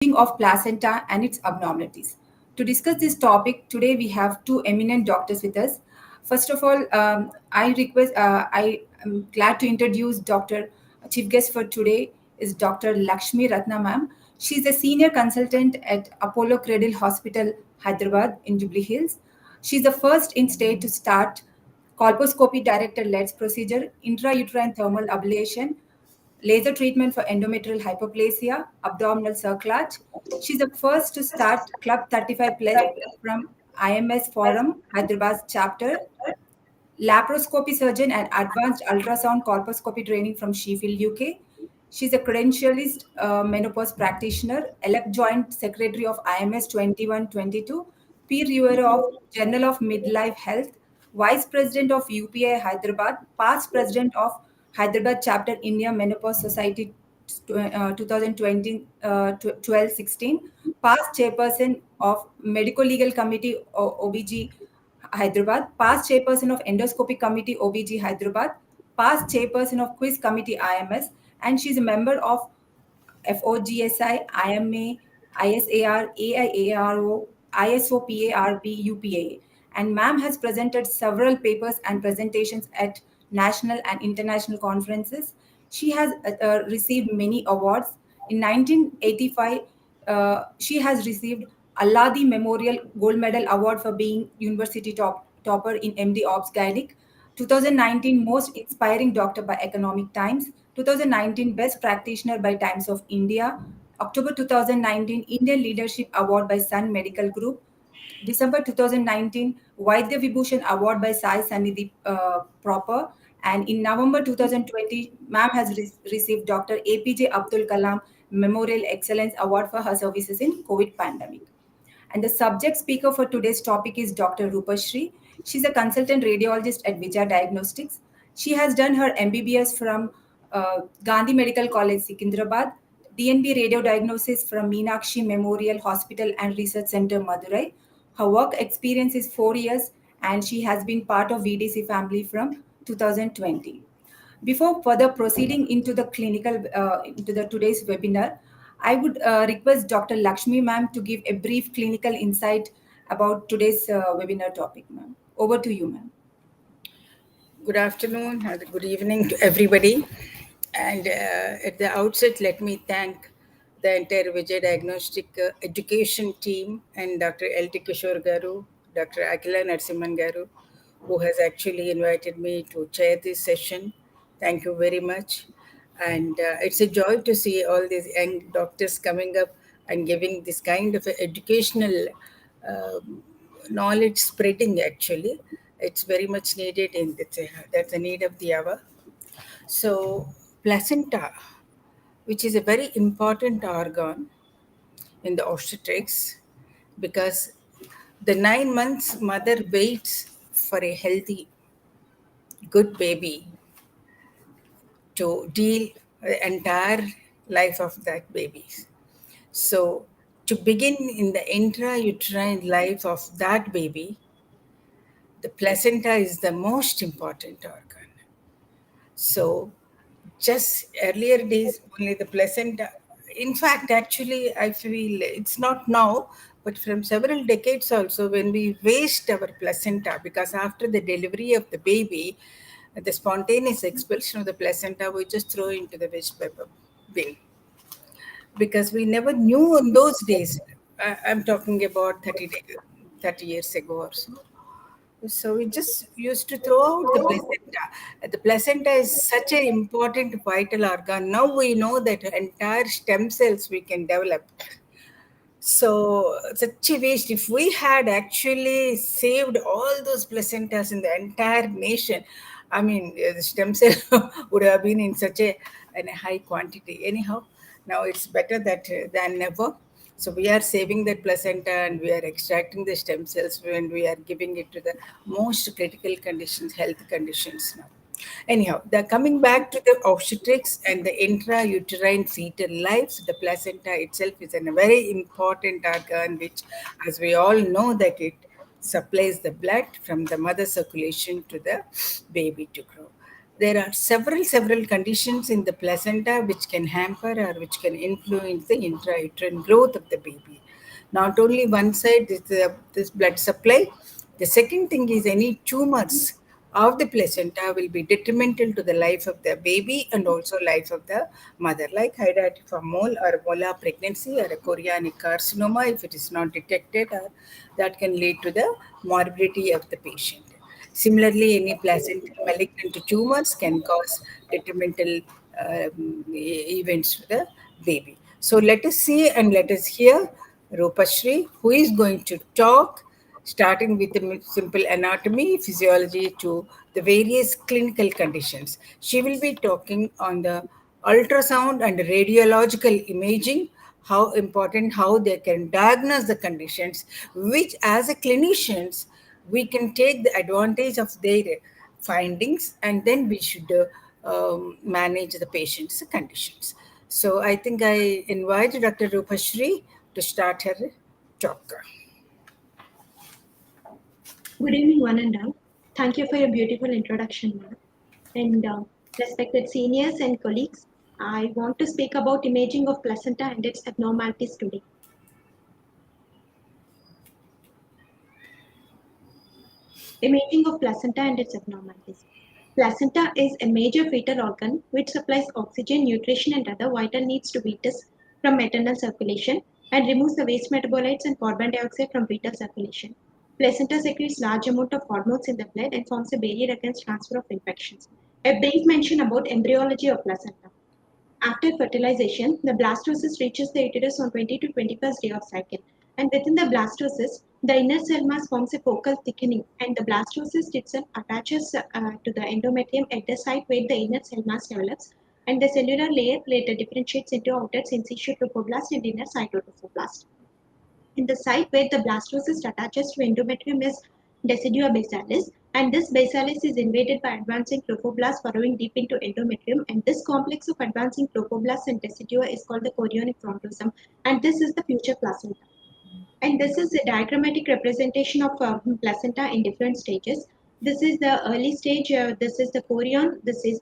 of placenta and its abnormalities. To discuss this topic, today we have two eminent doctors with us. First of all, I am glad to introduce Dr. Chief guest for today is Dr. Lakshmi Rathna ma'am. She's a senior consultant at Apollo Cradle Hospital, Hyderabad in Jubilee Hills. She's the first in state to start colposcopy directed LEDs procedure, intrauterine thermal ablation, laser treatment for endometrial hyperplasia, abdominal cerclage. She's the first to start Club 35 Plus from IMS Forum, Hyderabad chapter, laparoscopy surgeon and advanced ultrasound colposcopy training from Sheffield, UK. She's a credentialist menopause practitioner, elect joint secretary of IMS 2122, peer reviewer of Journal of Midlife Health, vice president of UPI Hyderabad, past president of Hyderabad chapter India Menopause Society 2020 12-16, past chairperson of Medical Legal Committee OBG Hyderabad, past chairperson of Endoscopy Committee OBG Hyderabad, past chairperson of Quiz Committee IMS, and she's a member of FOGSI, IMA, ISAR, AIARO, ISOPARP, UPA. And ma'am has presented several papers and presentations at national and international conferences. She has received many awards. In 1985, she has received Alladi Memorial Gold Medal Award for being University topper in MD Ops Gynec, 2019 Most Inspiring Doctor by Economic Times, 2019 Best Practitioner by Times of India, October 2019 Indian Leadership Award by Sun Medical Group, December 2019 Vaidya Vibhushan Award by Sai Sanidhi Proper, and in November 2020, ma'am has received Dr. APJ Abdul Kalam Memorial Excellence Award for her services in COVID pandemic. And the subject speaker for today's topic is Dr. Rupasri. She's a consultant radiologist at Vijaya Diagnostics. She has done her MBBS from Gandhi Medical College, Secunderabad, DNB Radiodiagnosis from Meenakshi Memorial Hospital and Research Center, Madurai. Her work experience is 4 years and she has been part of VDC family from 2020. Before further proceeding into the into the today's webinar, I would request Dr. Lakshmi ma'am to give a brief clinical insight about today's webinar topic, ma'am. Over to you, ma'am. Good afternoon, good evening to everybody. And at the outset, let me thank the entire Vijay Diagnostic education team and Dr. L.T. Kishore Garu, Dr. Akila Narsimhan Garu, who has actually invited me to chair this session. Thank you very much. And it's a joy to see all these young doctors coming up and giving this kind of educational knowledge spreading, actually. It's very much needed in that's a need of the hour. So placenta, which is a very important organ in the obstetrics, because the 9 months mother waits for a healthy, good baby to deal the entire life of that baby. So to begin in the intrauterine life of that baby, the placenta is the most important organ. So just earlier days, only the placenta. In fact, actually, I feel it's not now, but from several decades also, when we waste our placenta, because after the delivery of the baby, the spontaneous expulsion of the placenta, we just throw into the waste paper bin. Because we never knew in those days. I'm talking about 30 years ago or so. So we just used to throw out the placenta. The placenta is such an important vital organ. Now we know that entire stem cells we can develop. So such a waste. If we had actually saved all those placentas in the entire nation, I mean, the stem cell would have been in such a high quantity. Anyhow, now it's better that than never. So we are saving that placenta and we are extracting the stem cells when we are giving it to the most critical conditions, health conditions now. Anyhow, coming back to the obstetrics and the intrauterine fetal life, the placenta itself is a very important organ, which, as we all know, that it supplies the blood from the mother circulation to the baby to grow. there are several conditions in the placenta which can hamper or which can influence the intrauterine growth of the baby. Not only one side is this blood supply. The second thing is any tumors of the placenta will be detrimental to the life of the baby and also life of the mother, like hydatid mole or molar pregnancy or a chorionic carcinoma if it is not detected, or that can lead to the morbidity of the patient. Similarly, any placental malignant tumors can cause detrimental events to the baby. So let us see and let us hear Rupasri, who is going to talk, starting with the simple anatomy, physiology to the various clinical conditions. She will be talking on the ultrasound and radiological imaging, how important, how they can diagnose the conditions, which as a clinicians, we can take the advantage of their findings, and then we should manage the patient's conditions. So I think I invite Dr. Rupasri to start her talk. Good evening, one and all. Thank you for your beautiful introduction, madam. And respected seniors and colleagues, I want to speak about imaging of placenta and its abnormalities today. Imaging of placenta and its abnormalities. Placenta is a major fetal organ which supplies oxygen, nutrition, and other vital needs to fetus from maternal circulation and removes the waste metabolites and carbon dioxide from fetal circulation. Placenta secretes large amount of hormones in the blood and forms a barrier against transfer of infections. A brief mention about embryology of placenta. After fertilization, the blastocyst reaches the uterus on 20 to 21st day of cycle. And within the blastocyst, the inner cell mass forms a focal thickening, and the blastocyst itself attaches to the endometrium at the site where the inner cell mass develops, and the cellular layer later differentiates into outer syncytial trophoblast and inner cytotrophoblast. In the site where the blastocyst attaches to endometrium is decidua basalis, and this basalis is invaded by advancing trophoblasts burrowing deep into endometrium, and this complex of advancing trophoblasts and decidua is called the chorionic chondrosome, and this is the future placenta. And this is a diagrammatic representation of placenta in different stages. This is the early stage. This is the chorion. This is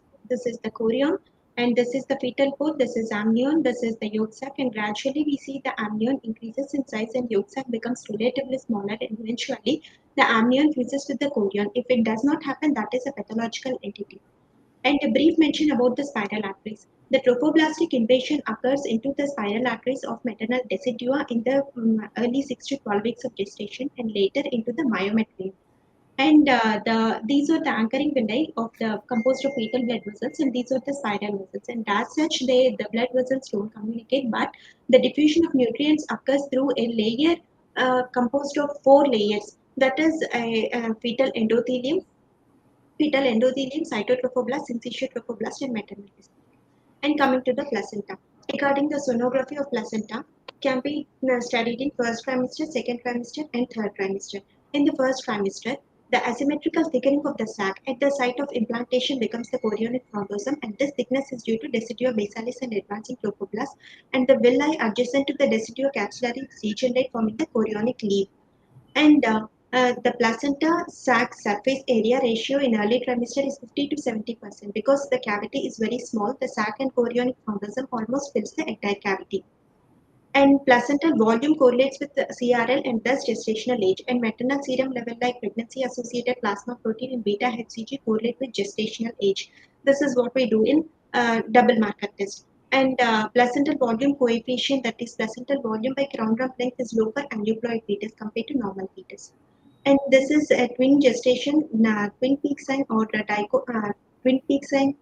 the chorion, and this is the fetal cord. This is amnion. This is the yolk sac, and gradually we see the amnion increases in size, and yolk sac becomes relatively smaller, and eventually the amnion fuses with the chorion. If it does not happen, that is a pathological entity. And a brief mention about the spiral arteries. The trophoblastic invasion occurs into the spiral arteries of maternal decidua in the early 6 to 12 weeks of gestation and later into the myometrium. And these are the anchoring villi of the composed of fetal blood vessels, and these are the spiral vessels. And as such, the blood vessels don't communicate, but the diffusion of nutrients occurs through a layer composed of 4 layers. That is a fetal endothelium, cytotrophoblast, syncytial trophoblast, and maternal vesicle. And coming to the placenta. Regarding the sonography of placenta can be studied in first trimester, second trimester, and third trimester. In the first trimester, the asymmetrical thickening of the sac at the site of implantation becomes the chorionic chondrosome, and this thickness is due to decidua basalis and advancing trophoblast, and the villi adjacent to the decidua capsularis degenerate, forming the chorionic leaf. And the placenta sac surface area ratio in early trimester is 50 to 70% because the cavity is very small. The sac and chorionic chondrosome almost fills the entire cavity. And placental volume correlates with the CRL and thus gestational age. And maternal serum level like pregnancy associated plasma protein and beta HCG correlate with gestational age. This is what we do in double marker test. And placental volume coefficient, that is placental volume by crown rump length, is low for aneuploid fetus compared to normal fetus. And this is a twin gestation, twin peak sign, or twin peak sign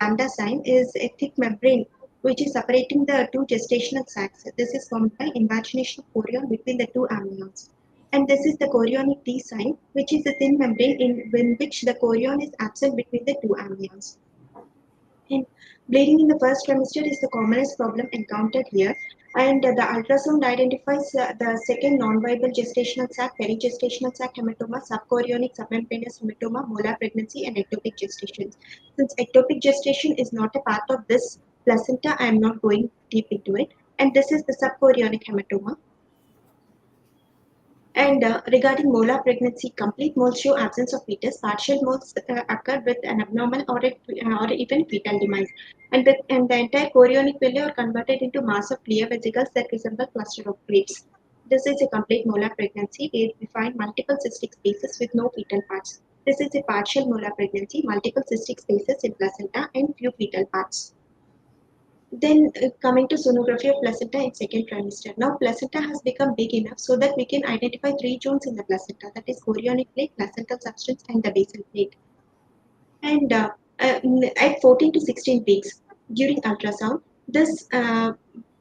lambda sign is a thick membrane which is separating the two gestational sacs. This is formed by invagination of chorion between the two amnions. And this is the chorionic T sign, which is a thin membrane in which the chorion is absent between the two amnions. And bleeding in the first trimester is the commonest problem encountered here. And the ultrasound identifies the second non-viable gestational sac, perigestational sac hematoma, subchorionic submembranous hematoma, molar pregnancy, and ectopic gestation. Since ectopic gestation is not a part of this placenta, I am not going deep into it. And this is the subchorionic hematoma. And regarding molar pregnancy, complete moles show absence of fetus. Partial moles occur with an abnormal or even fetal demise. And the entire chorionic villi are converted into mass of clear vesicles that resemble cluster of grapes. This is a complete molar pregnancy where we find multiple cystic spaces with no fetal parts. This is a partial molar pregnancy, multiple cystic spaces in placenta and few fetal parts. Then coming to sonography of placenta in second trimester. Now placenta has become big enough so that we can identify three zones in the placenta, that is chorionic plate, placental substance and the basal plate. And at 14 to 16 weeks during ultrasound, this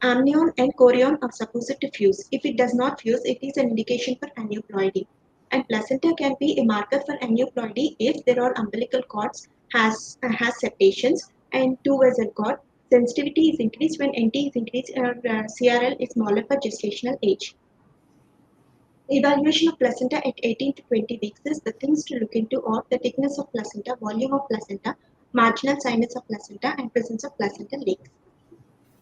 amnion and chorion are supposed to fuse. If it does not fuse, it is an indication for aneuploidy. And placenta can be a marker for aneuploidy if there are umbilical cords has septations and two vessel cord. Sensitivity is increased when NT is increased or CRL is smaller for gestational age. Evaluation of placenta at 18 to 20 weeks is the things to look into are the thickness of placenta, volume of placenta, marginal sinus of placenta, and presence of placental leaks.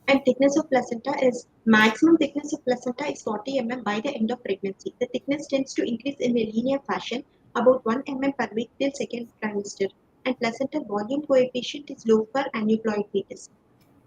And thickness of placenta is maximum thickness of placenta is 40 mm by the end of pregnancy. The thickness tends to increase in a linear fashion about 1 mm per week till second trimester. And placental volume coefficient is low for aneuploid fetus.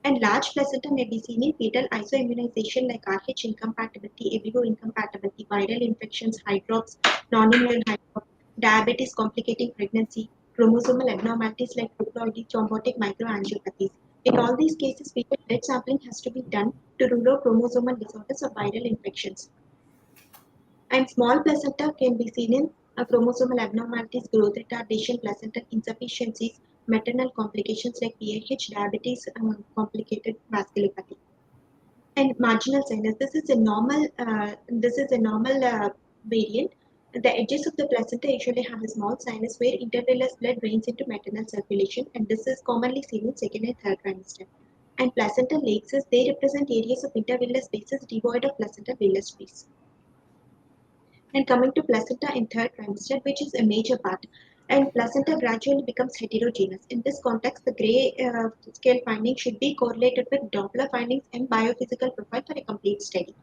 And large placenta may be seen in fetal isoimmunization like RH incompatibility, abrigo incompatibility, viral infections, hydrops, non-immune hydrops, diabetes complicating pregnancy, chromosomal abnormalities like triploidy, thrombotic microangiopathies. In all these cases, fetal blood sampling has to be done to rule out chromosomal disorders or viral infections. And small placenta can be seen in chromosomal abnormalities, growth retardation, placental insufficiencies, maternal complications like PAH, diabetes, complicated vasculopathy. And marginal sinus. This is a normal variant. The edges of the placenta usually have a small sinus where intravillous blood drains into maternal circulation, and this is commonly seen in second and third trimester. And placental lakes, they represent areas of intervillous spaces devoid of placental villus space. And coming to placenta in third trimester, which is a major part, and placenta gradually becomes heterogeneous. In this context, the gray scale findings should be correlated with Doppler findings and biophysical profile for a complete study.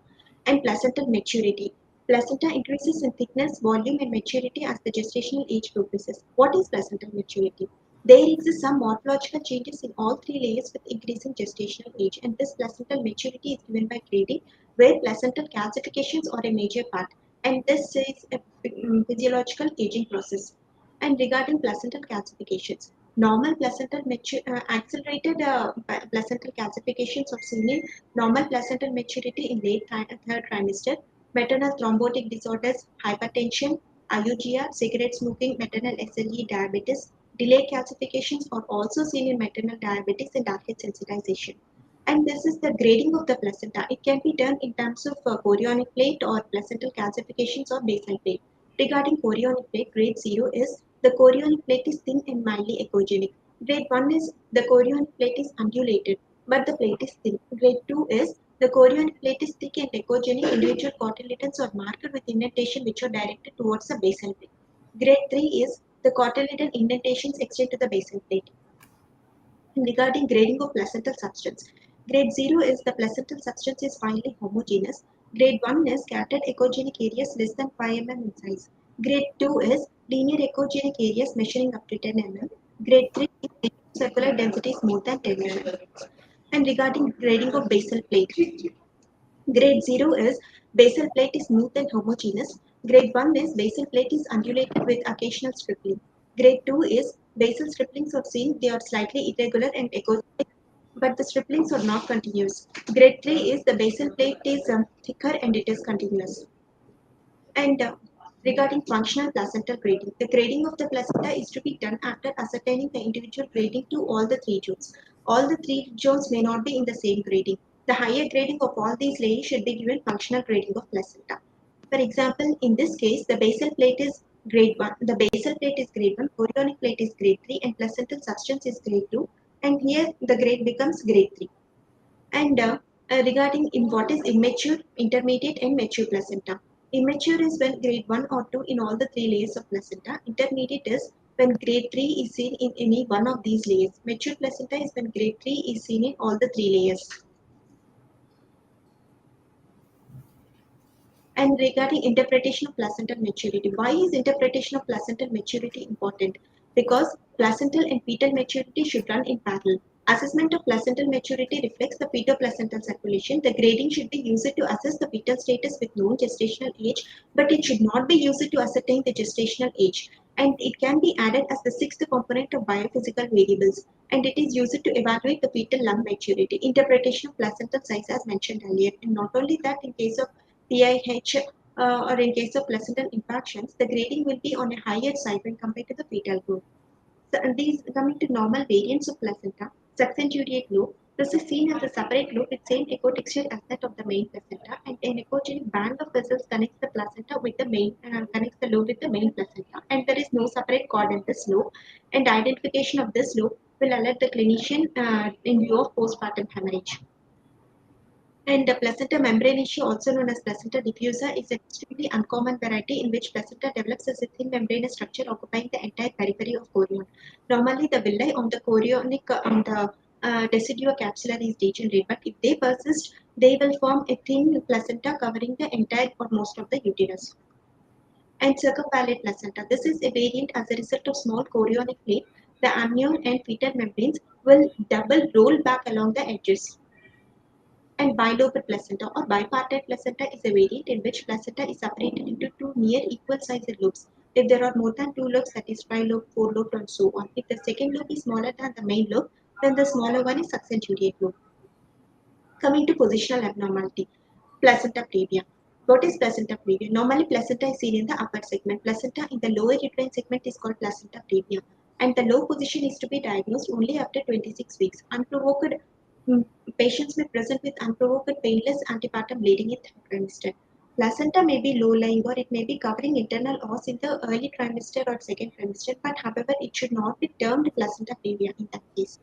And placental maturity. Placenta increases in thickness, volume, and maturity as the gestational age progresses. What is placental maturity? There exist some morphological changes in all three layers with increasing gestational age, and this placental maturity is given by grading, where placental calcifications are a major part, and this is a physiological aging process. And regarding placental calcifications, normal accelerated placental calcifications are seen in normal placental maturity in third trimester, maternal thrombotic disorders, hypertension, IUGR, cigarette smoking, maternal SLE, diabetes. Delayed calcifications are also seen in maternal diabetes and arcade sensitization. And this is the grading of the placenta. It can be done in terms of chorionic plate or placental calcifications or basal plate. Regarding chorionic plate, grade 0 is the chorionic plate is thin and mildly echogenic. Grade 1 is the chorionic plate is undulated, but the plate is thin. Grade 2 is the chorionic plate is thick and echogenic. Individual cotyledons are marked with indentation which are directed towards the basal plate. Grade 3 is the cotyledon indentations extend to the basal plate. And regarding grading of placental substance, grade 0 is the placental substance is finely homogeneous. Grade 1 is scattered echogenic areas less than 5 mm in size. Grade 2 is linear echogenic areas measuring up to 10 mm. Grade 3 is circular density is more than 10 mm. And regarding grading of basal plate, grade 0 is basal plate is smooth and homogeneous. Grade 1 is basal plate is undulated with occasional stripping. Grade 2 is basal strippings are seen, they are slightly irregular and echogenic, but the strippings are not continuous. Grade 3 is the basal plate is thicker and it is continuous. And regarding functional placental grading, the grading of the placenta is to be done after ascertaining the individual grading to all the three zones. All the three zones may not be in the same grading. The higher grading of all these layers should be given functional grading of placenta. For example, in this case, the basal plate is grade 1, the basal plate is grade 1, chorionic plate is grade 3, and placental substance is grade 2. And here the grade becomes grade 3. And regarding in what is immature, intermediate, and mature placenta. Immature is when grade 1 or 2 in all the three layers of placenta. Intermediate is when grade 3 is seen in any one of these layers. Mature placenta is when grade 3 is seen in all the three layers. And regarding interpretation of placental maturity, why is interpretation of placental maturity important? Because placental and fetal maturity should run in parallel. Assessment of placental maturity reflects the fetal-placental circulation. The grading should be used to assess the fetal status with known gestational age, but it should not be used to ascertain the gestational age. And it can be added as the sixth component of biophysical variables. And it is used to evaluate the fetal lung maturity. Interpretation of placental size as mentioned earlier. And not only that, in case of PIH or in case of placental infections, the grading will be on a higher side when compared to the fetal growth. So, and these coming to normal variants of placenta, subcentuate lobe. This is seen as a separate lobe with same ecotexture as that of the main placenta, and an echogenic band of vessels connects the placenta with the main connects the lobe with the main placenta, and there is no separate cord in this lobe. And identification of this lobe will alert the clinician in view of postpartum hemorrhage. And the placenta membranaceae, also known as placenta diffusa, is an extremely uncommon variety in which placenta develops as a thin membranous structure occupying the entire periphery of chorion. Normally, the villi on the chorionic on the decidua capsular is degenerate, but if they persist, they will form a thin placenta covering the entire or most of the uterus. And circumvallate placenta. This is a variant as a result of small chorionic plate. The amnion and fetal membranes will double roll back along the edges. And bilobed placenta or bipartite placenta is a variant in which placenta is separated into two near equal sized lobes. If there are more than two lobes, that is trilobe, four lobe, and so on. If the second lobe is smaller than the main lobe, then the smaller one is subcentuate lobe. Coming to positional abnormality, placenta previa. What is placenta previa? Normally, placenta is seen in the upper segment. Placenta in the lower uterine segment is called placenta previa. And the low position is to be diagnosed only after 26 weeks. Unprovoked patients may present with unprovoked painless antepartum bleeding in third trimester. Placenta may be low-lying or it may be covering internal os in the early trimester or second trimester, but however, it should not be termed placenta previa in that case.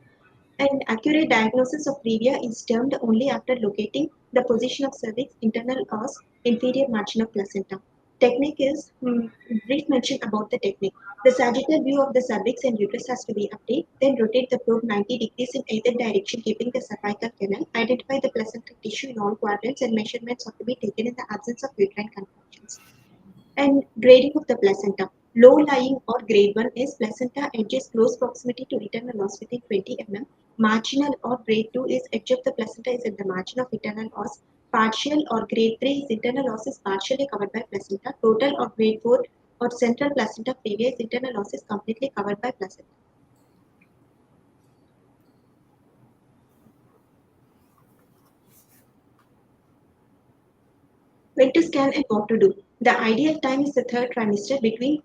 An accurate diagnosis of previa is termed only after locating the position of cervix, internal os, inferior margin of placenta. Technique is brief mention about the technique. The sagittal view of the cervix and uterus has to be obtained. Then rotate the probe 90 degrees in either direction, keeping the cervical canal. Identify the placental tissue in all quadrants, and measurements are to be taken in the absence of uterine contractions. And grading of the placenta. Low lying or grade 1 is placenta edges close proximity to internal os within 20 mm. Marginal or grade 2 is edge of the placenta is at the margin of internal os. Partial or grade 3 is internal os is partially covered by placenta. Total or grade 4 or central placenta previa is internal os is completely covered by placenta. When to scan and what to do. The ideal time is the third trimester between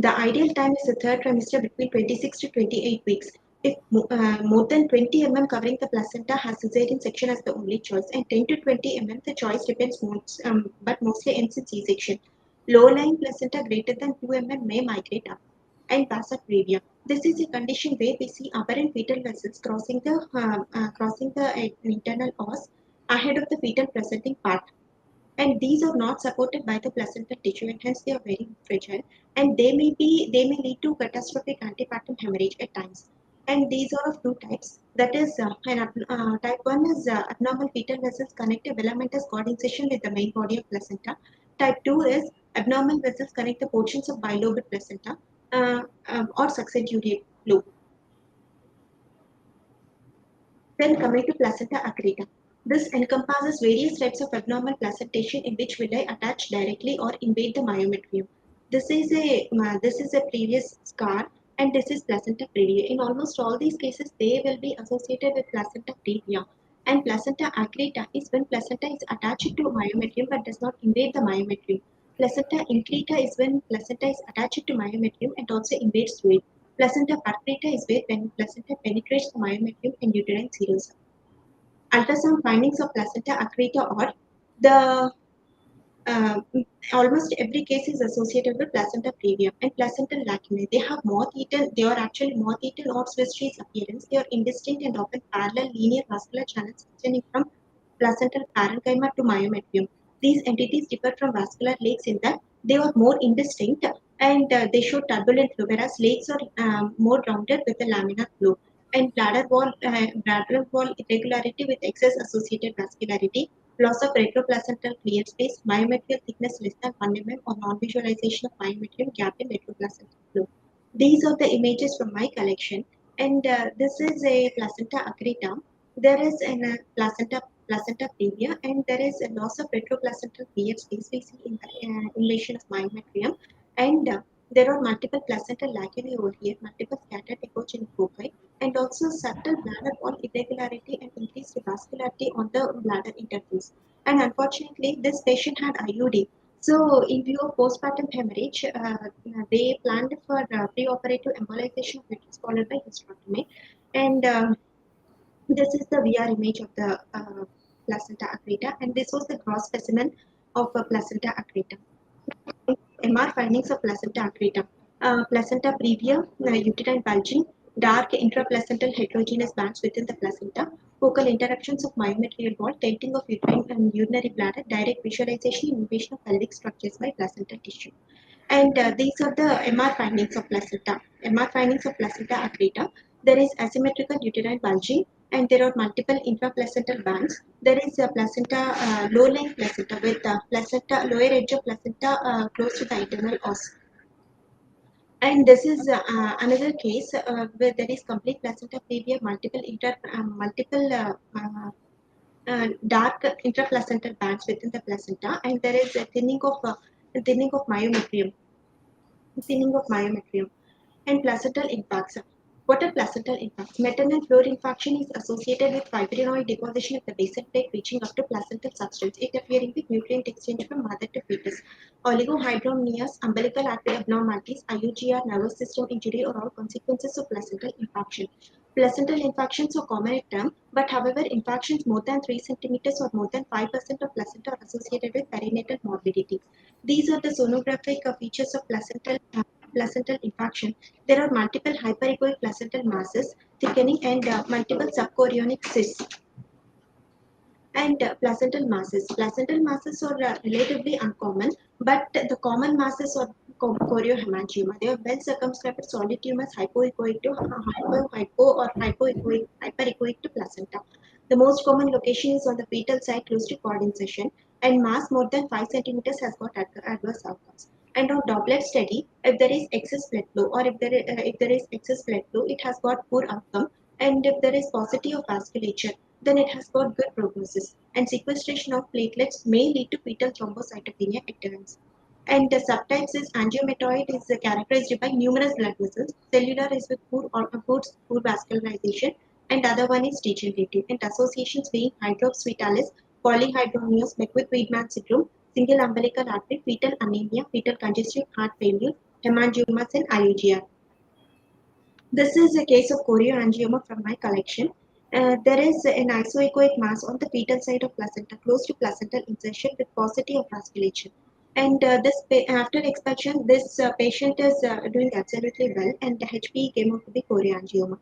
The ideal time is the third trimester between 26 to 28 weeks. If more than 20 mm covering the placenta has cesarean section as the only choice, and 10 to 20 mm the choice depends but mostly ends in C-section. Low-lying placenta greater than 2 mm may migrate up. And vasa previa. This is a condition where we see aberrant fetal vessels crossing the internal os ahead of the fetal presenting part, and these are not supported by the placental tissue and hence they are very fragile, and they may lead to catastrophic antepartum hemorrhage at times. And these are of two types, that is type 1 is abnormal fetal vessels connect a filamentous cord incision with the main body of placenta. Type 2 is abnormal vessels connect the portions of bilobed placenta or succentuate lobe. Then coming to placenta accreta. This encompasses various types of abnormal placentation in which villi attach directly or invade the myometrium. This is a previous scar, and this is placenta previa. In almost all these cases, they will be associated with placenta previa. And placenta accreta is when placenta is attached to myometrium but does not invade the myometrium. Placenta increta is when placenta is attached to myometrium and also invades through it. Placenta percreta is where when placenta penetrates the myometrium and uterine serous. Ultrasound findings of placenta accreta are the uh, almost every case is associated with placenta previa and placental lacunae. They have moth-eaten. They are actually moth-eaten or Swiss cheese appearance. They are indistinct and often parallel linear vascular channels extending from placental parenchyma to myometrium. These entities differ from vascular lakes in that they are more indistinct and they show turbulent flow, whereas lakes are more rounded with a laminar flow. and bladder wall irregularity with excess associated vascularity, loss of retroplacental clear space, myometrial thickness less than 1 mm, or non-visualization of myometrium gap in retroplacental flow. These are the images from my collection, and this is a placenta accreta. There is an placenta previa, and there is a loss of retroplacental clear space we see in the invasion of myometrium, and there are multiple placental lacunae over here, multiple scattered echogenic foci, and also subtle bladder wall irregularity and increased vascularity on the bladder interface. And unfortunately, this patient had IUD. So, in view of postpartum hemorrhage, they planned for preoperative embolization of uterus followed by hysterectomy. And this is the VR image of the placenta accreta, and this was the gross specimen of placenta accreta. MR findings of placenta accreta. Placenta previa, uterine bulging, dark intraplacental heterogeneous bands within the placenta, focal interruptions of myometrial wall, tilting of uterine and urinary bladder, direct visualization and invasion of pelvic structures by placental tissue. And these are the MR findings of placenta. MR findings of placenta accreta. There is asymmetrical uterine bulging, and there are multiple intraplacental bands. There is a placenta, low-lying placenta with placenta, lower edge of placenta close to the internal os. And this is another case where there is complete placenta previa, multiple dark intraplacental bands within the placenta, and there is a thinning of myometrium and placental impacts. What are placental impacts? Maternal floor infarction is associated with fibrinoid deposition at the basal plate reaching up to placental substance, interfering with nutrient exchange from mother to fetus. Oligohydramnios, umbilical artery abnormalities, IUGR, nervous system injury are all consequences of placental infarction. Placental infarctions are common at term, but however, infarctions more than 3 centimeters or more than 5% of placenta are associated with perinatal morbidity. These are the sonographic features of placental infarction. There are multiple hyperechoic placental masses, thickening, and multiple subchorionic cysts. And placental masses. Placental masses are relatively uncommon, but the common masses are choriohemangioma. They are well circumscribed solid tumors, hypoechoic to hyperechoic to placenta. The most common location is on the fetal side close to cord incision, and mass more than 5 centimeters has got adverse outcomes. And on Doppler study, if there is excess blood flow or if there is excess blood flow, it has got poor outcome. And if there is paucity of vasculature, then it has got good prognosis. And sequestration of platelets may lead to fetal thrombocytopenia at times. And the subtypes is angiomatoid is characterized by numerous blood vessels. Cellular is with poor vascularization, and other one is degenerative. And associations being hydrops fetalis, polyhydramnios, Beckwith-Wiedemann syndrome, single umbilical artery, fetal anemia, fetal congestive heart failure, hemangiomas, and IUGR. This is a case of chorioangioma from my collection. There is an isoechoic mass on the fetal side of placenta close to placental insertion with paucity of vasculature. And after expulsion, this patient is doing absolutely well, and the HPE came out to be chorioangioma.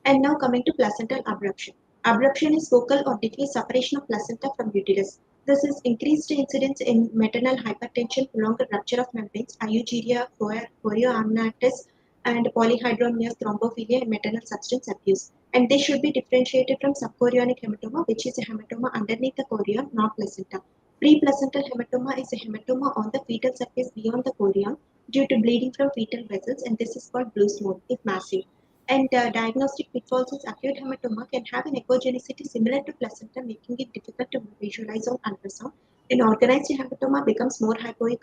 And now coming to placental abruption. Abruption is focal or diffuse separation of placenta from uterus. This is increased incidence in maternal hypertension, prolonged rupture of membranes, iuguria, chorioamnitis, and polyhydramnios, thrombophilia, and maternal substance abuse. And they should be differentiated from subchorionic hematoma, which is a hematoma underneath the chorion, not placenta. Preplacental hematoma is a hematoma on the fetal surface beyond the chorion due to bleeding from fetal vessels, and this is called blue mode if massive. And diagnostic pitfalls is acute hematoma can have an echogenicity similar to placenta, making it difficult to visualize on ultrasound. An organized hematoma becomes more hypoic,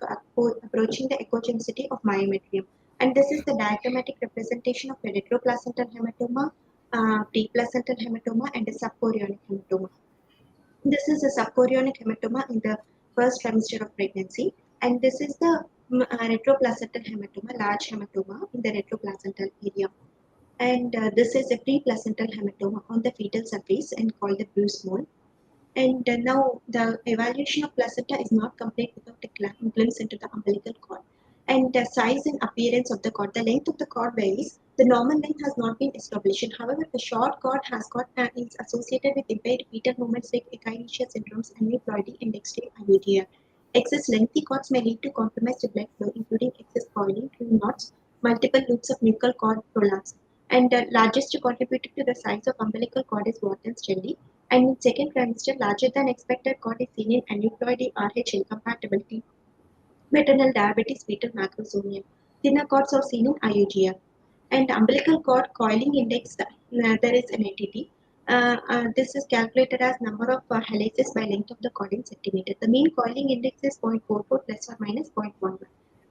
approaching the echogenicity of myometrium. And this is the diagrammatic representation of a retroplacental hematoma, preplacental hematoma, and a subchorionic hematoma. This is a subchorionic hematoma in the first trimester of pregnancy, and this is the retroplacental hematoma, large hematoma in the retroplacental area. And this is a preplacental hematoma on the fetal surface and called the bruise mole. And now the evaluation of placenta is not complete without a glimpse into the umbilical cord. And the size and appearance of the cord, the length of the cord varies. The normal length has not been established. However, the short cord has got is associated with impaired fetal movements like echinacea syndromes, aneuploidy, and extreme IUDR. Excess lengthy cords may lead to compromised blood flow, including excess coiling, knots, multiple loops of nuchal cord prolapse. And the largest contributor to the size of umbilical cord is Wharton's jelly. And in second trimester, larger than expected cord is seen in aneuploidy RH incompatibility, maternal diabetes, fetal macrosomia. Thinner cords are seen in IUGF. And umbilical cord coiling index, there is an entity. This is calculated as number of helices by length of the cord in centimeter. The mean coiling index is 0.44 plus or minus 0.11.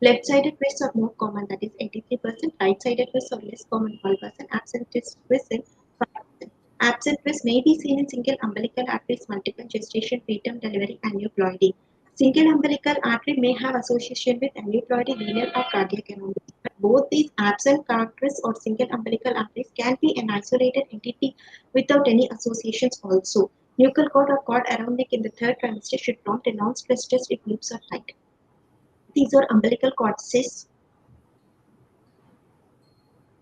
Left-sided twists are more common, that is 83%. Right-sided twists are less common, 12%. Absent twists in 5%. Absent twists may be seen in single umbilical arteries, multiple gestation, preterm delivery, and aneuploidy. Single umbilical artery may have association with aneuploidy, renal, or cardiac anomalies. But both these absent characteristics or single umbilical arteries can be an isolated entity without any associations also. Nuchal cord or cord around neck in the third trimester should prompt a non-stress test if loops are tight. These are umbilical cord cysts.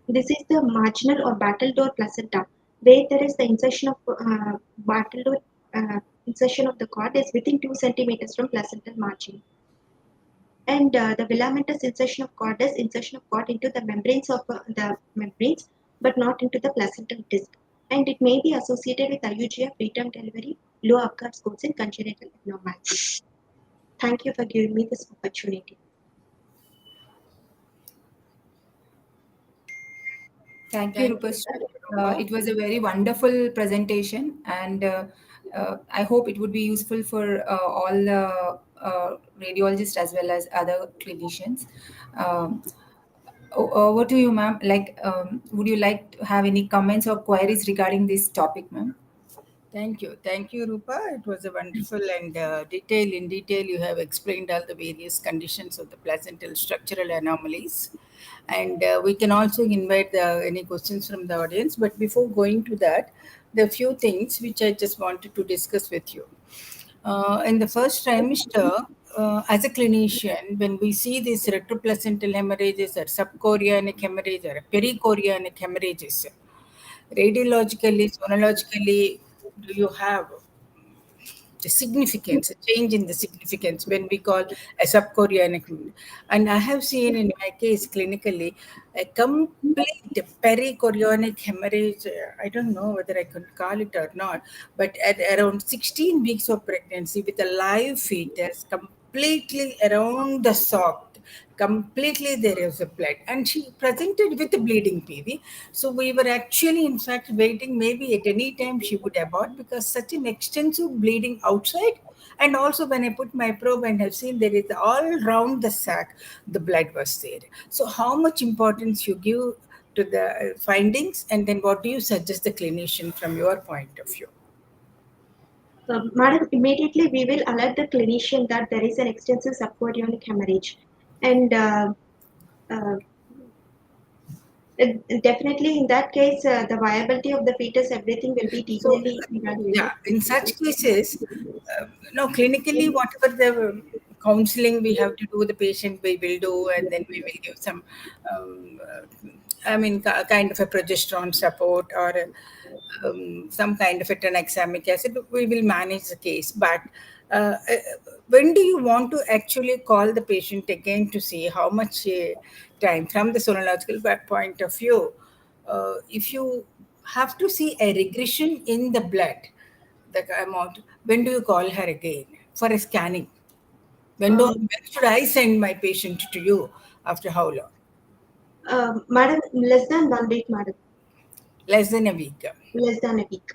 This is the marginal or battledore placenta, where there is the insertion of battledore insertion of the cord is within 2 centimeters from placental margin. And the filamentous insertion of cord is insertion of cord into the membranes of the membranes, but not into the placental disc. And it may be associated with IUGF, preterm delivery, low Apgar scores, and congenital abnormalities. Thank you for giving me this opportunity. Thank you, Thank you, Rupasri. Rupa. It was a very wonderful presentation, and I hope it would be useful for all the radiologists as well as other clinicians. Um, over to you, ma'am. Would you like to have any comments or queries regarding this topic, ma'am? Thank you, Rupa. It was a wonderful and in detail, you have explained all the various conditions of the placental structural anomalies. And we can also invite any questions from the audience. But before going to that, there are few things which I just wanted to discuss with you. In the first trimester, as a clinician, when we see these retroplacental hemorrhages or subchorionic hemorrhage or perichorionic hemorrhages, radiologically, sonologically, do you have the significance, a change in the significance when we call a subchorionic? And I have seen in my case clinically a complete perichorionic hemorrhage. I don't know whether I could call it or not, but at around 16 weeks of pregnancy with a live fetus, completely around the sock, completely there is a blood, and she presented with a bleeding PV. So we were actually in fact waiting, maybe at any time she would abort because such an extensive bleeding outside. And also when I put my probe and have seen there is all round the sac the blood was there. So how much importance you give to the findings, and then what do you suggest the clinician from your point of view? Madam, immediately we will alert the clinician that there is an extensive subchorionic hemorrhage. And uh, definitely in that case, the viability of the fetus, everything will be So, detailedly yeah, evaluated. in such cases, no, clinically, whatever the counseling we have to do, the patient we will do, and then we will give some, kind of a progesterone support or some kind of a tranexamic acid. We will manage the case. But when do you want to actually call the patient again to see how much time from the sonological point of view? If you have to see a regression in the blood, the amount, when do you call her again for a scanning? When should I send my patient to you? After how long? Madam, less than 1 week, madam. Less than a week. Less than a week.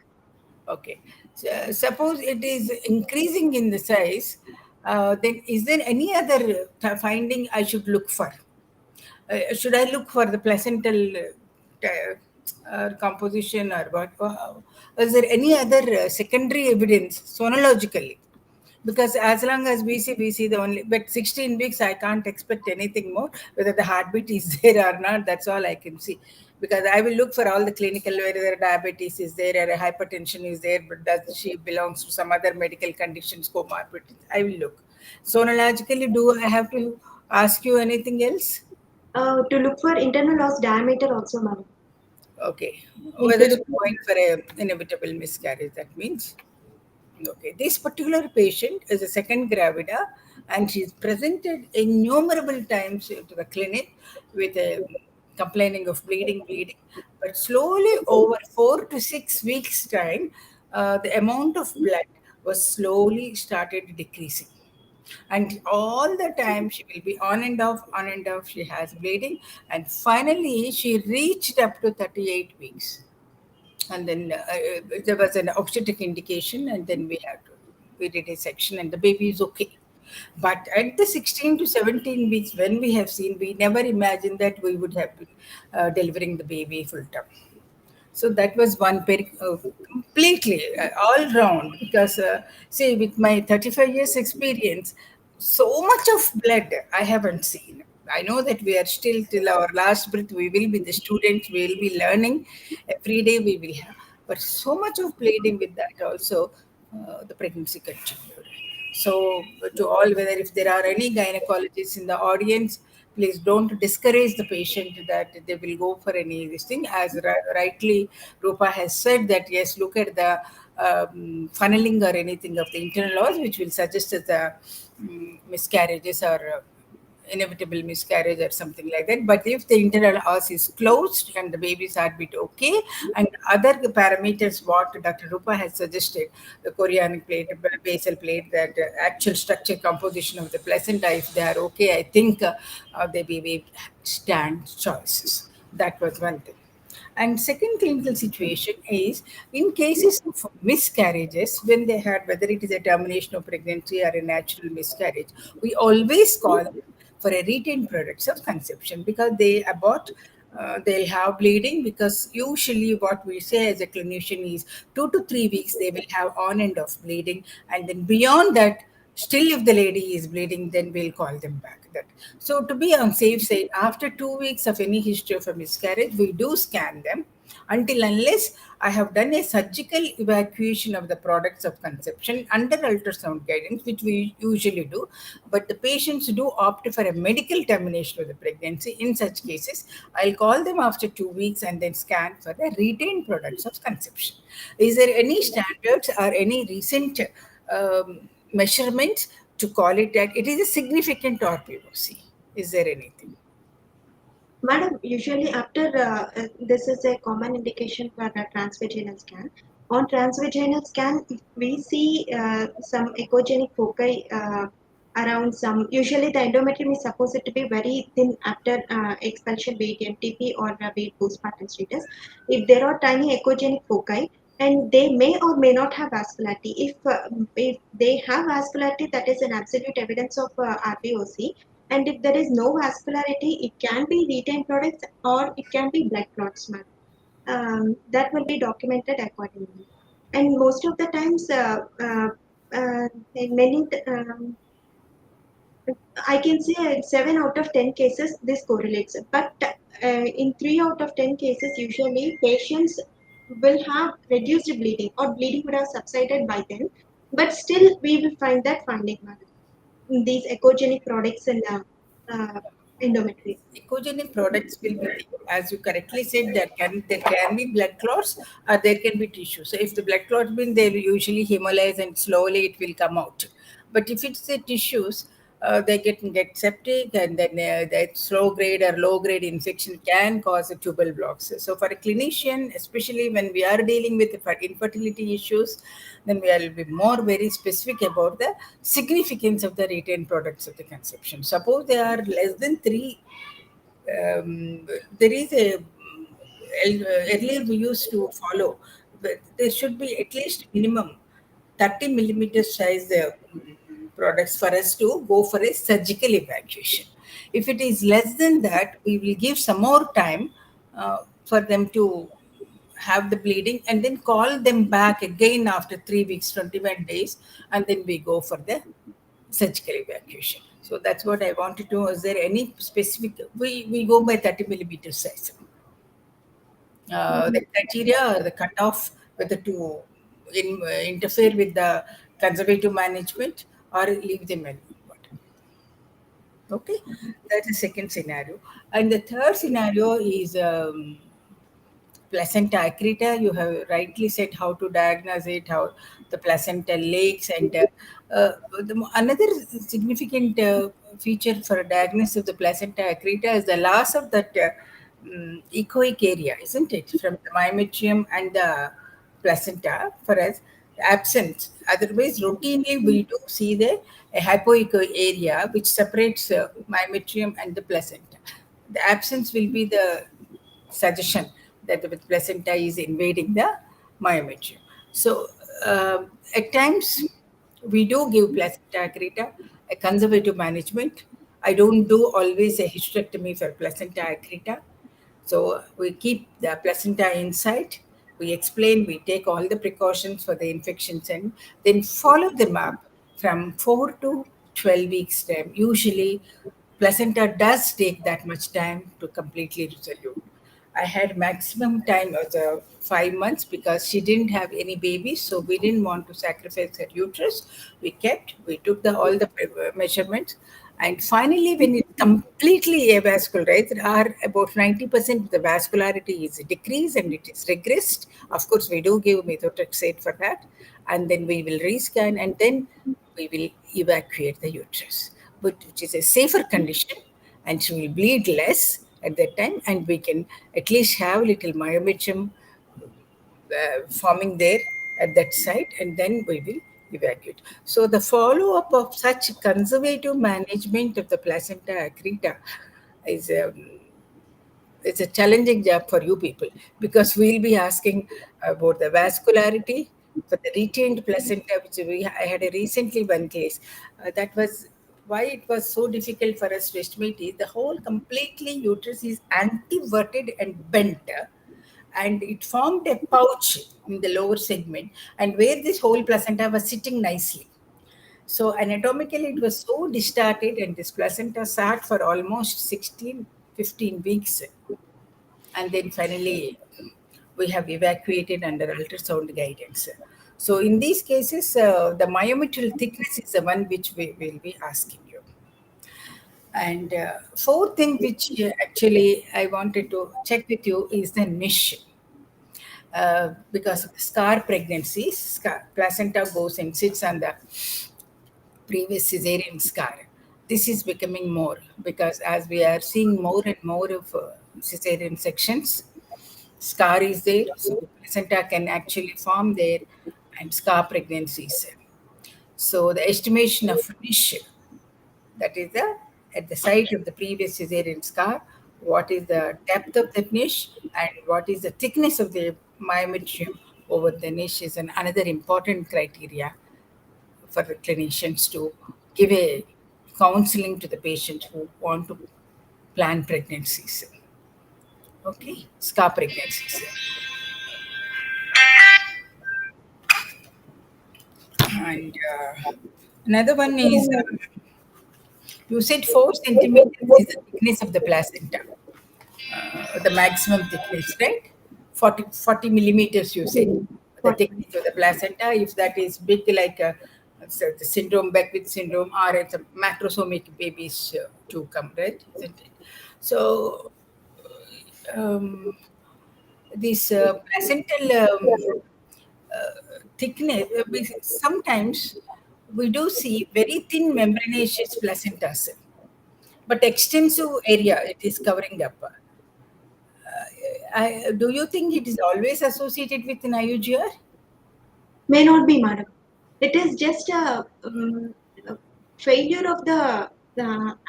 Okay. So, suppose it is increasing in the size, then is there any other finding I should look for? Should I look for the placental composition or what? Is there any other secondary evidence sonologically? Because as long as we see the only, but 16 weeks, I can't expect anything more. Whether the heartbeat is there or not, that's all I can see. Because I will look for all the clinical, whether diabetes is there or hypertension is there, but does she belongs to some other medical conditions, comorbidities? I will look. Sonologically, do I have to ask you anything else? To look for internal os diameter also, madam. Okay. Need Whether to she's look for, going for a inevitable miscarriage, that means. Okay. This particular patient is a second gravida and she's presented innumerable times to the clinic with a complaining of bleeding. But slowly, over 4 to 6 weeks' time, the amount of blood was slowly started decreasing. And all the time she will be on and off. She has bleeding, and finally she reached up to 38 weeks. And then there was an obstetric indication, and then we did a section, and the baby is okay. But at the 16 to 17 weeks, when we have seen, we never imagined that we would have been delivering the baby full term. So that was one very completely all round, because see, with my 35 years experience, so much of blood I haven't seen. I know that we are still till our last breath. We will be the students. We will be learning every day. We will have, but so much of bleeding with that also. The pregnancy continued. So, to all, whether if there are any gynecologists in the audience, please don't discourage the patient that they will go for any this thing. As rightly Rupa has said, that yes, look at the funneling or anything of the internal laws, which will suggest that the miscarriages or inevitable miscarriage or something like that. But if the internal os is closed and the baby's heartbeat okay, and other parameters what Dr. Rupa has suggested, the chorionic plate, basal plate, that actual structure composition of the placenta, if they are okay, I think the baby stands choices. That was one thing. And second clinical situation is in cases of miscarriages, when they had, whether it is a termination of pregnancy or a natural miscarriage, we always call them for a retained products of conception, because they abort, they'll have bleeding, because usually what we say as a clinician is 2 to 3 weeks they will have on and off bleeding, and then beyond that, still if the lady is bleeding, then we'll call them back. That, so to be on safe side, after 2 weeks of any history of a miscarriage, we do scan them, until unless I have done a surgical evacuation of the products of conception under ultrasound guidance, which we usually do. But the patients do opt for a medical termination of the pregnancy. In such cases, I'll call them after 2 weeks and then scan for the retained products of conception. Is there any standards or any recent measurements to call it that it is a significant RPOC? Is there anything? Madam, usually after this is a common indication for a transvaginal scan. On transvaginal scan, if we see some echogenic foci around some, usually the endometrium is supposed to be very thin after expulsion, be it MTP or be it postpartum status. If there are tiny echogenic foci, and they may or may not have vascularity. If they have vascularity, that is an absolute evidence of RPOC. And if there is no vascularity, it can be retained products or it can be blood clots, ma'am. That will be documented accordingly. And most of the times, in many, I can say 7 out of 10 cases, this correlates. But in 3 out of 10 cases, usually patients will have reduced bleeding or bleeding would have subsided by then. But still, we will find that finding, madam, in these echogenic products in uh, endometrium. Ecogenic products will be there. As you correctly said, there can be blood clots or there can be tissue. So if the blood clots been, they will usually hemolyze and slowly it will come out. But if it's the tissues, they get septic, and then that slow grade or low grade infection can cause a tubal blocks. So for a clinician, especially when we are dealing with infertility issues, then we will be more very specific about the significance of the retained products of the conception. Suppose they are less than 3, there is a earlier we used to follow, but there should be at least minimum 30 millimeter size products for us to go for a surgical evacuation. If it is less than that, we will give some more time for them to have the bleeding, and then call them back again after 3 weeks, 21 days, and then we go for the surgical evacuation. So that's what I wanted to know. Is there any specific? We go by 30 millimeter size. The criteria or the cutoff, whether to interfere with the conservative management or leave them alone. Okay, that's the second scenario. And the third scenario is placenta accreta. You have rightly said how to diagnose it, how the placenta leaks, and another significant feature for diagnosis of the placenta accreta is the loss of that echoic area, isn't it? From the myometrium and the placenta for us, absent. Otherwise, routinely we do see the a hypoechoic area which separates myometrium and the placenta. The absence will be the suggestion that the placenta is invading the myometrium. So, at times, we do give placenta accreta a conservative management. I don't do always a hysterectomy for placenta accreta. So we keep the placenta inside. We explain, we take all the precautions for the infections and then follow them up from 4 to 12 weeks time. Usually, placenta does take that much time to completely resolve. I had maximum time as 5 months because she didn't have any babies, so we didn't want to sacrifice her uterus. We took all the measurements, and finally, when it completely avascularized, there are about 90% of the vascularity is decreased and it is regressed. Of course, we do give methotrexate for that, and then we will rescan, and then we will evacuate the uterus, but which is a safer condition, and she will bleed less at that time, and we can at least have little myometrium forming there at that site, and then we will evacuate. So the follow-up of such conservative management of the placenta accreta is it's a challenging job for you people, because we'll be asking about the vascularity for the retained placenta, which I had a recently one case. That was why it was so difficult for us to estimate is the whole completely uterus is antiverted and bent, and it formed a pouch in the lower segment, and where this whole placenta was sitting nicely. So anatomically, it was so distorted, and this placenta sat for almost 16, 15 weeks. And then finally, we have evacuated under ultrasound guidance. So in these cases, the myometrial thickness is the one which we will be asking you. And fourth thing which actually I wanted to check with you is the niche. Because of the scar pregnancies, placenta goes and sits on the previous cesarean scar. This is becoming more because as we are seeing more and more of cesarean sections, scar is there, so placenta can actually form there, and scar pregnancies. So the estimation of niche, that is the at the site of the previous cesarean scar, what is the depth of the niche and what is the thickness of the myometrium over the niche is another important criteria for the clinicians to give a counseling to the patient who want to plan pregnancies. Okay, scar pregnancies. And another one is you said 4 centimeters is the thickness of the placenta, the maximum thickness, right? 40 millimeters, you said, the What? thickness of the placenta. If that is big, like the syndrome, Beckwith syndrome, or it's a macrosomic babies to come, right? Isn't it? So, um, this placental thickness, sometimes we do see very thin membranaceous placentas, but extensive area it is covering up. Do you think it is always associated with an IUGR? May not be, madam. It is just a failure of the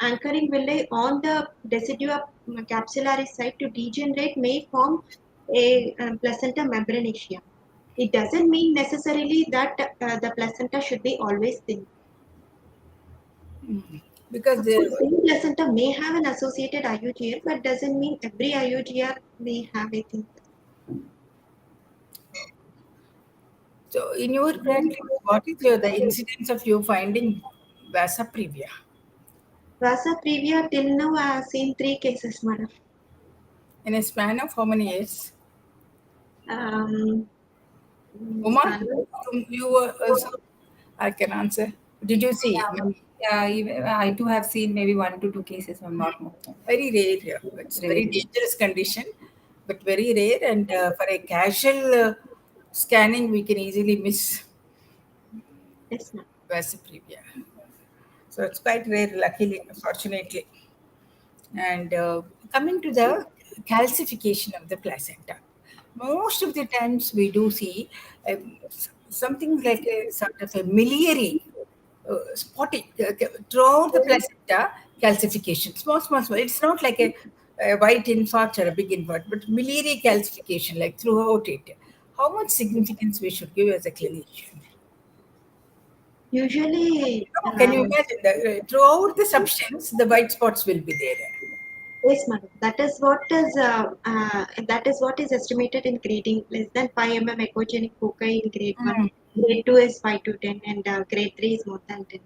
anchoring villi on the decidua capsullaris site to degenerate may form a placenta membranacea. It doesn't mean necessarily that the placenta should be always thin. Because Of course, thin placenta may have an associated IUGR, but doesn't mean every IUGR may have a thin placenta. so in your practice, what is the incidence of you finding vasa previa Vasa previa till now I have seen 3 cases, madam. in a span of how many years? Um, Uma, span you were also, I can answer. Did you see? Yeah, yeah. Even, I too have seen maybe 1 to 2 cases, or not more. Very rare. Yeah. It's a very Rare. dangerous condition, but very rare. And for a casual scanning, we can easily miss yes, ma'am. vasa previa. So it's quite rare, luckily, fortunately. And coming to the calcification of the placenta. Most of the times we do see something like a sort of a miliary spotting throughout the placenta, calcification, small, small, small. It's not like a white infarct or a big infarct, but miliary calcification, like throughout it. How much significance we should give as a clinician? Usually, Can you imagine that throughout the substance, the white spots will be there? yes, madam. That is what is estimated in grading. Less than 5 echogenic foci in grade 1. Mm. Grade 2 is 5 to 10, and grade 3 is more than 10.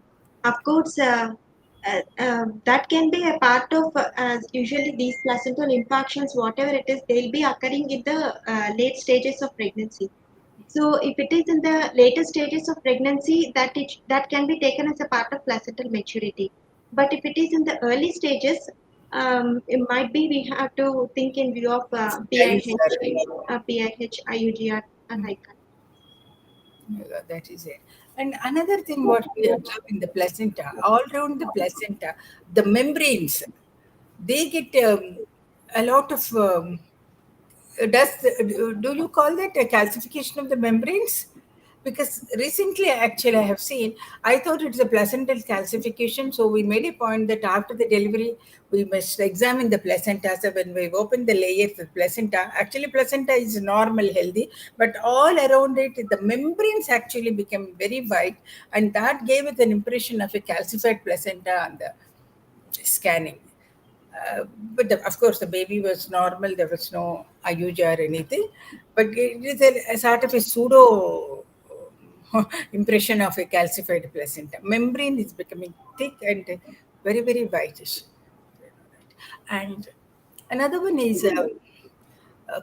Of course, that can be a part of, as usually these placental infarctions, whatever it is, they'll be occurring in the late stages of pregnancy. So if it is in the later stages of pregnancy, that can be taken as a part of placental maturity. But if it is in the early stages, it might be we have to think in view of PIH, IUGR, and ICAN. That is it. And another thing, what we observe in the placenta, all around the placenta, the membranes, they get a lot of. Do you call that a calcification of the membranes? Because recently, actually, I have seen, I thought it's a placental calcification. So we made a point that after the delivery, we must examine the placenta. So when we open the layers of placenta, actually, placenta is normal, healthy, but all around it, the membranes actually became very white. And that gave it an impression of a calcified placenta on the scanning. But of course, the baby was normal. There was no IUG or anything. But it is a sort of a pseudo impression of a calcified placenta. Membrane is becoming thick and very, very whitish. And another one is a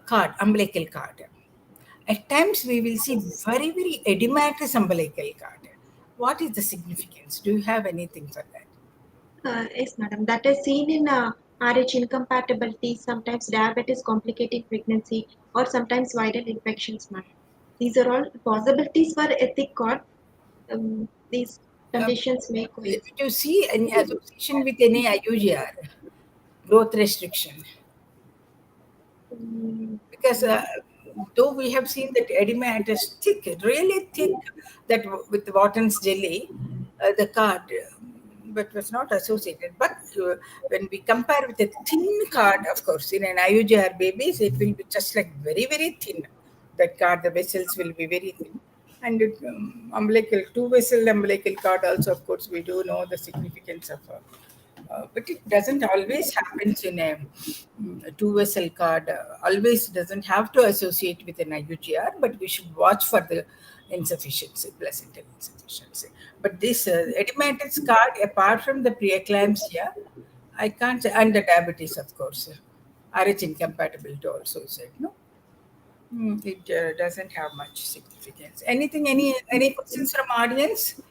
cord, umbilical cord. At times, we will see very, very edematous umbilical cord. What is the significance? Do you have anything for that? Yes, madam. That is seen in RH incompatibilities, sometimes diabetes complicating pregnancy, or sometimes viral infections, madam. These are all possibilities for a thick cord. These Um, conditions may Did coexist. you see any association with any IUGR, growth restriction? Mm, Because though we have seen that edema is thick, really thick, that with Wharton's jelly, the card, but was not associated. But when we compare with a thin card, of course, in an IUGR babies, it will be just like very, very thin. That card, the vessels will be very thin. And umbilical, two vessel umbilical cord also, of course, we do know the significance of but it doesn't always happens in a two vessel card. Always doesn't have to associate with an IUGR, but we should watch for the insufficiency, placental insufficiency. But this edematous card, apart from the preeclampsia, I can't say, and the diabetes, of course, RH incompatibility also said no. It doesn't have much significance. Anything? Any questions from audience?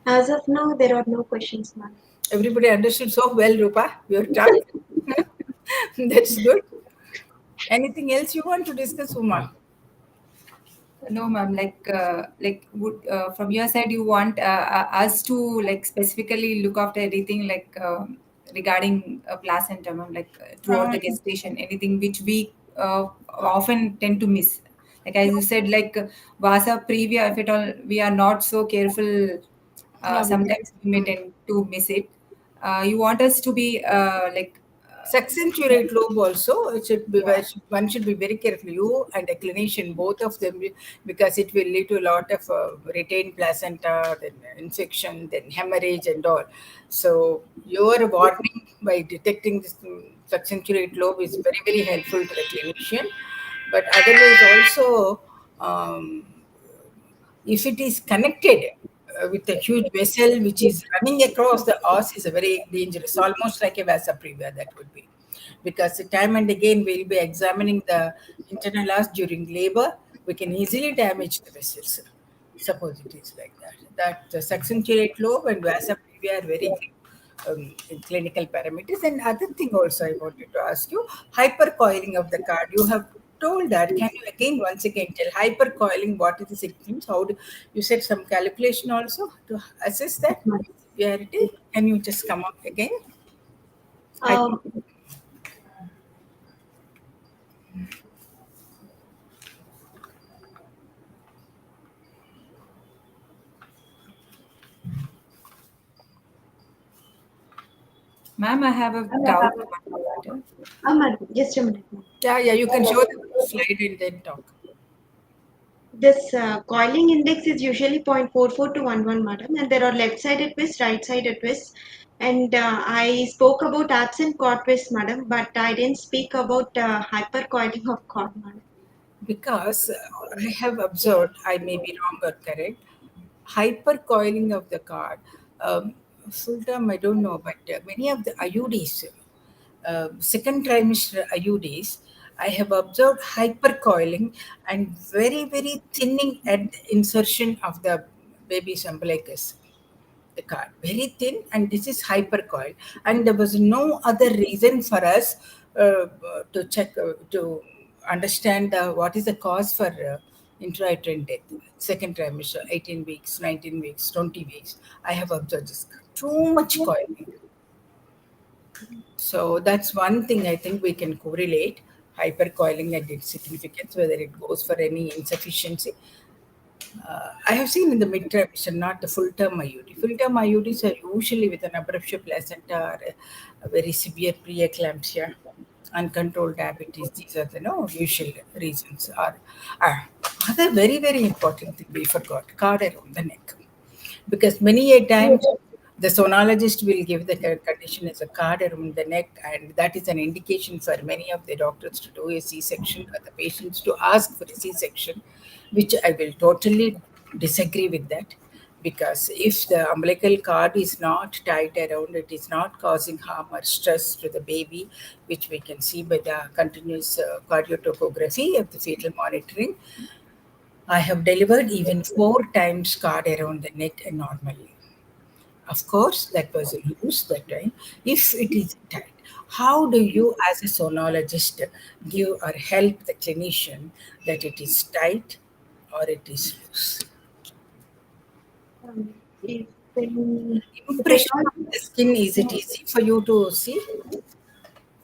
As of now, there are no questions, ma'am. Everybody understood so well, Rupa. Your tongue. That's good. Anything else you want to discuss, Uma? No, ma'am. Would from your side, you want us to like specifically look after anything like regarding placenta, ma'am, like throughout the gestation, anything which we often tend to miss. Like as you said, like vasa previa, if at all we are not so careful, Yeah, we can. sometimes we may tend to miss it. You want us to be Succinturate lobe also, it should be, one should be very careful. You and a clinician, both of them, because it will lead to a lot of retained placenta, then infection, then hemorrhage and all. So your warning by detecting this succinturate lobe is very, very helpful to the clinician. But otherwise also, um, if it is connected with a huge vessel which is running across the os is a very dangerous, almost like a vasa previa that would be. Because time and again we'll be examining the internal os during labor, we can easily damage the vessels. Suppose it is like that. That the succinturate lobe and vasa previa are very in clinical parameters. And other thing also I wanted to ask you, hypercoiling of the card. You have told that. Can you again once again tell hypercoiling what is the significance? How do you said some calculation also to assess that severity? Can you just come up again? Um, Ma'am, I have a doubt. Moderator. Madam, just a minute, ma'am. Yeah, you can show the slide and then talk. This coiling index is usually 0.44 to 11, madam, and there are left-sided twists, right-sided twists. And I spoke about absent cord twist, madam, but I didn't speak about hypercoiling of cord, madam. Because I have observed, I may be wrong or correct, hypercoiling of the card. Full term, I don't know, but many of the IUDs, second trimester IUDs, I have observed hypercoiling and very, very thinning at the insertion of the baby's umbilicus, the card very thin, and this is hypercoil, and there was no other reason for us to check to understand what is the cause for intrauterine death second trimester, 18 weeks, 19 weeks, 20 weeks. I have observed this too much coiling. So that's one thing I think we can correlate hypercoiling and its significance, whether it goes for any insufficiency. I have seen in the mid-term, not the full-term IUD. Full-term IUDs are usually with an abruption placenta or a very severe preeclampsia, uncontrolled diabetes. These are the usual reasons. Or other very, very important thing we forgot, card around the neck. Because many a times the sonologist will give the condition as a card around the neck, and that is an indication for many of the doctors to do a C-section or the patients to ask for a C-section, which I will totally disagree with that. Because if the umbilical cord is not tight around, it is not causing harm or stress to the baby, which we can see by the continuous cardiotopography of the fetal monitoring. I have delivered even 4 times cord around the neck normally. Of course, that was loose that time. If it is tight, how do you, as a sonologist, give or help the clinician that it is tight or it is loose? If when the Impression of the pathologist, skin, is it easy for you to see?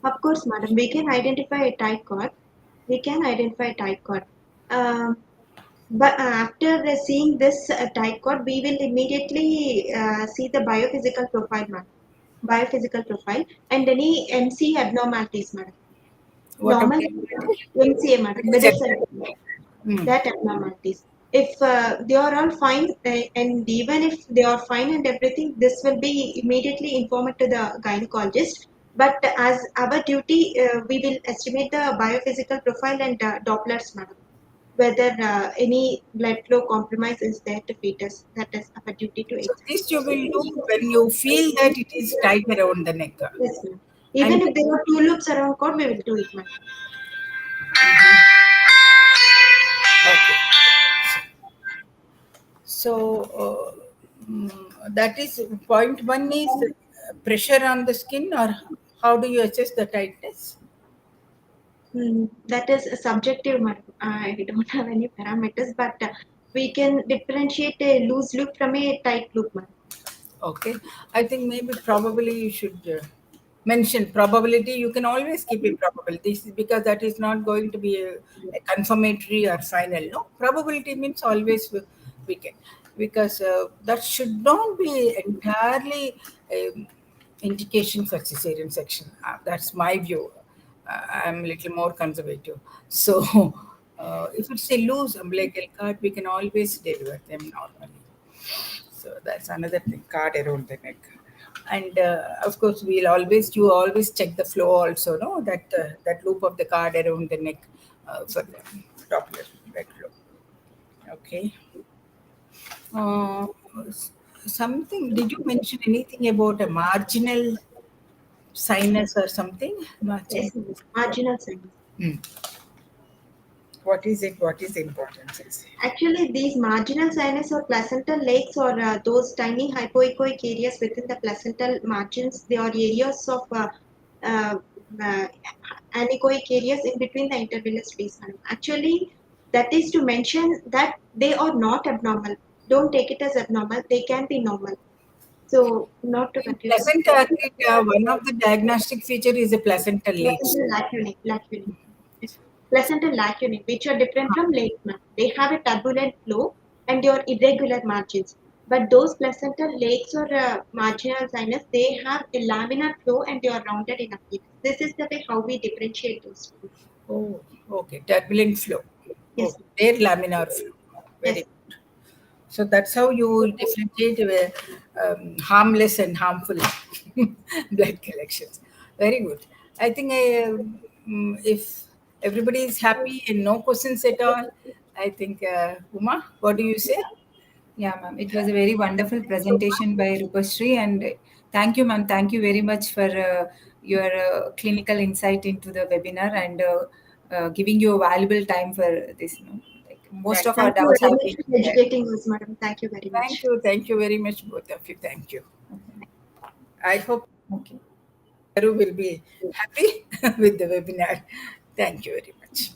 of course, madam, we can identify a tight cord. We can identify a tight cord. Um, But after seeing this type code, we will immediately see the biophysical profile, madam. Biophysical profile and any MC abnormalities, madam. What Normal about MCA, madam. Medical, Hmm. that abnormalities. If they are all fine, and even if they are fine and everything, this will be immediately informed to the gynecologist. But as our duty, we will estimate the biophysical profile and Dopplers, madam, whether any blood flow compromise is there to fetus. That is our duty to So examine. this you will do when you feel that it is tight around the neck. Yes, ma'am. And Even if there are two loops around cord, we will do it, ma'am. okay. So that is point one is pressure on the skin, or how do you assess the tightness? That is subjective, madam. I don't have any parameters, but we can differentiate a loose loop from a tight loop, madam. Okay, I think maybe probably you should mention probability. You can always keep a probability because that is not going to be a confirmatory or final. No, probability means always we can, because that should not be entirely indication for cesarean section. That's my view. I'm a little more conservative. So, if it's a loose umbilical cord, we can always deliver them normally. So that's another thing, card around the neck. And of course, you always check the flow also, no? That loop of the card around the neck for the Doppler blood flow. Okay. Uh, Something, did you mention anything about a marginal sinus or something? Margin. Yes, ma'am. Marginal sinus. Hmm. What is it? What is the importance? Actually, these marginal sinus or placental lakes or those tiny hypoechoic areas within the placental margins, they are areas of uh, uh, anechoic areas in between the intervillous space. Actually, that is to mention that they are not abnormal. Don't take it as abnormal. They can be normal. So, not to In confuse the placenta, one of the diagnostic feature is a placental leak. placental lacunae. Lacunae. Yes. Placental lacunae, which are different from Lakeshman. They have a turbulent flow and your irregular margins. But those placental lakes or marginal sinus, they have a laminar flow and they are rounded in appearance. This is the way how we differentiate those two. Oh, okay. Turbulent flow. Yes, Okay. Their laminar flow. Very yes. good. So that's how you differentiate harmless and harmful blood collections. Very good. I think if everybody is happy and no questions at all, I think, Uma, what do you say? Yeah, ma'am. It was a very wonderful presentation by Rupasri, and thank you, ma'am. Thank you very much for your clinical insight into the webinar and giving you a valuable time for this. Like most Thank of our Thank you doubts very have much been for cleared. educating us, madam. Thank you very Thank much. you. Thank you very much, both of you. Thank you. I hope Okay. Aru will be happy with the webinar. Thank you very much.